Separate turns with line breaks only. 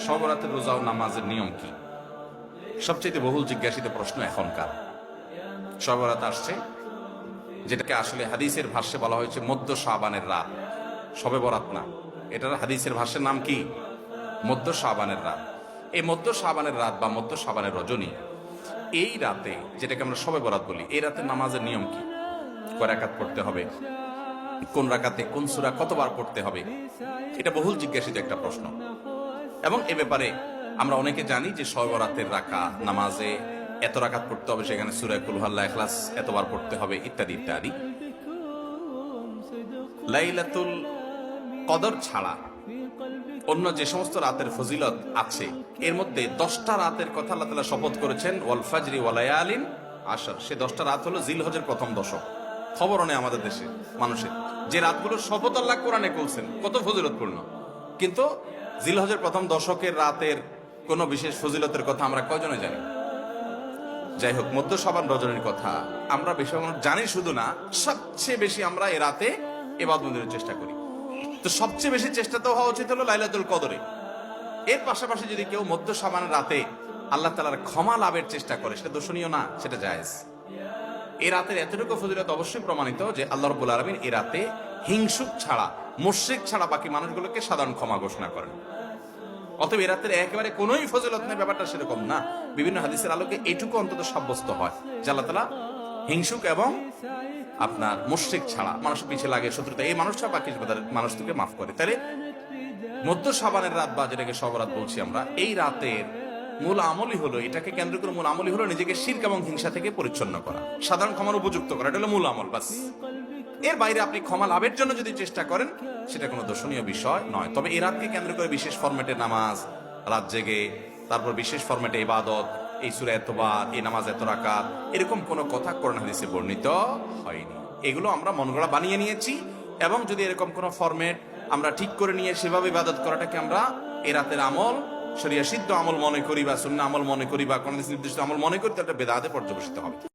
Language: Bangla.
শবে বরাতের রোজা ও নামাজের নিয়ম কি? সবচেয়ে বহুল জিজ্ঞাসিত প্রশ্ন এখনকার। শবে বরাত আসছে, যেটাকে আসলে হাদিসের ভাষ্যে বলা হয়েছে মধ্য শাবানের রাত। শবে বরাত না, এটার হাদিসের ভাষ্যের নাম কি? মধ্য শাবানের রাত। এই মধ্য শাবানের রাত বা মধ্য শাবানের রজনী, এই রাতে যেটাকে আমরা শবে বরাত বলি, এই রাতে নামাজের নিয়ম কি? কয় রাকাত পড়তে হবে, কোন রাকাতে কোন সূরা কতবার পড়তে হবে, এটা বহুল জিজ্ঞাসিত একটা প্রশ্ন। এবং এ ব্যাপারে আমরা অনেকে জানি যে শবে বরাতের নামাজে এত রাকাত পড়তে হবে, সেখানে সূরা কুল হু আল্লাহু ইখলাস এতবার পড়তে হবে, ইত্যাদি ইত্যাদি। লাইলাতুল কদর ছাড়া অন্য যে সমস্ত রাতের ফজিলত আছে, এর মধ্যে 10টা রাতের কথা আল্লাহ তাআলা শপথ করেছেন, ওয়াল ফাজরি ওয়া লায়ালিন আশর। সে 10টা রাত হলো জিলহজের প্রথম দশক। খবরও নেই আমাদের দেশে মানুষের, যে রাতগুলোর শপথ আল্লাহ কোরআনে করছেন, কত ফজিলতপূর্ণ। কিন্তু জিলহজের প্রথম দশকের রাতের কোন বিশেষ ফজিলতের কথা আমরা কয়জনে জানি? যাই হোক, মধ্য শাবান রজনীর কথা আমরা বেশি জানি শুধু না, সবচেয়ে বেশি আমরা এ রাতে ইবাদত বন্দেগীর চেষ্টা করি। তো সবচেয়ে বেশি চেষ্টা তো হওয়া উচিত হলো লাইলাতুল কদরে। এর পাশাপাশি যদি কেউ মধ্য শাবানের রাতে আল্লাহ তাআলার ক্ষমা লাভের চেষ্টা করে, সেটা দোষণীয় না, সেটা জায়েজ। এই রাতের এতটুকু ফজিলত অবশ্যই প্রমাণিত যে আল্লাহ রাব্বুল আলামিন এই রাতে হিংসুক ছাড়া, মুশরিক ছাড়া বাকি মানুষগুলোকে সাধারণ ক্ষমা ঘোষণা করেন। অতএব এই রাতের একেবারে কোনোই ফজিলত নেই, ব্যাপারটা সেরকম না। বিভিন্ন হাদিসের আলোকে এটুকু অন্তত সাব্যস্ত হয় যে আল্লাহ তাআলা হিংসুক এবং আপনার মুশরিক ছাড়া, মানুষ পিছিয়ে লাগে শত্রুতা, এই মানুষটা বাকি মানুষকে মাফ করে। তাহলে মধ্য শাবানের রাত বা যেটাকে শবে বরাত বলছি আমরা, এই রাতের মূল আমলই হলো, এটাকে কেন্দ্র করে মূল আমলই হলো নিজেকে শিরক এবং হিংসা থেকে পরিচ্ছন্ন করা, সাধারণ ক্ষমার উপযুক্ত করা। এটা হলো মূল আমল, বাস। এর বাইরে আপনি ক্ষমা লাভের জন্য যদি চেষ্টা করেন, সেটা কোনো দর্শনীয় বিষয় নয়। তবে এই রাতকে কেন্দ্র করে বিশেষ ফরম্যাটে নামাজ, রাত জেগে, তারপর বিশেষ ফরম্যাটে ইবাদত, এই সূরা এতবার, এই নামাজ এত রাকাত, এরকম কোনো কথা কোরআন হাদিসে বর্ণিত হয়নি। এগুলো আমরা মনগড়া বানিয়ে নিয়েছি। এবং যদি এরকম কোনো ফরম্যাট আমরা ঠিক করে নিয়ে সেভাবে ইবাদত করাটাকে আমরা এই রাতের আমল, শরিয়া সিদ্ধ আমল মনে করি বা সুন্নাহ আমল মনে করি বা কোন নির্দিষ্ট আমল মনে করি, তাহলে বেদাতে পর্যবেসিত হবে।